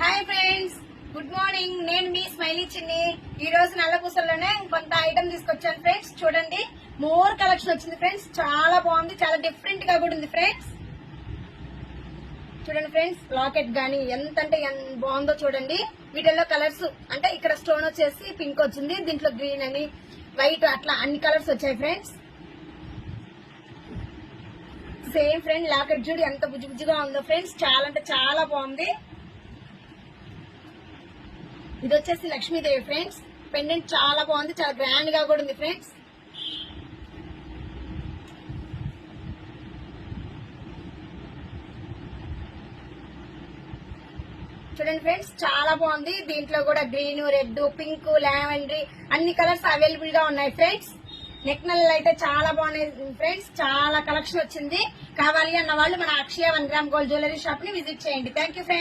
Hi friends, good morning. నేను మీ smiley చిన్ని. ఈ రోజు నల్లపూసల్లోనే కొంత ఐటమ్ తీసుకొచ్చాను ఫ్రెండ్స్. చూడండి, మోర్ కలెక్షన్ వచ్చింది ఫ్రెండ్స్. చాలా బాగుంది, చాలా డిఫరెంట్ గా కూడా ఉంది ఫ్రెండ్స్. చూడండి ఫ్రెండ్స్, లాకెట్ గానీ ఎంత బాగుందో చూడండి. వీటిల్లో కలర్స్ అంటే ఇక్కడ స్టోన్ వచ్చేసి పింక్ వచ్చింది, దీంట్లో గ్రీన్ అని వైట్ అట్లా అన్ని కలర్స్ వచ్చాయి ఫ్రెండ్స్. సేమ్ ఫ్రెండ్ లాకెట్ చూడు ఎంత బుజ్జిగా ఉందో ఫ్రెండ్స్. చాలా అంటే చాలా బాగుంది. ఇది వచ్చేసి లక్ష్మీదేవి ఫ్రెండ్స్. పెండెంట్ చాలా బాగుంది, చాలా గ్రాండ్ గా కూడా ఉంది ఫ్రెండ్స్. చూడండి ఫ్రెండ్స్, చాలా బాగుంది. దీంట్లో కూడా గ్రీన్, రెడ్, పింక్, లావెండరీ అన్ని కలర్స్ అవైలబుల్ గా ఉన్నాయి ఫ్రెండ్స్. నెక్ నల్లలు అయితే చాలా బాగున్నాయి ఫ్రెండ్స్. చాలా కలెక్షన్ వచ్చింది. కావాలి అన్న వాళ్ళు మన అక్షయ 1 గ్రామ్ గోల్డ్ జ్యువెలరీ షాప్ ని విజిట్ చేయండి. Thank you friends.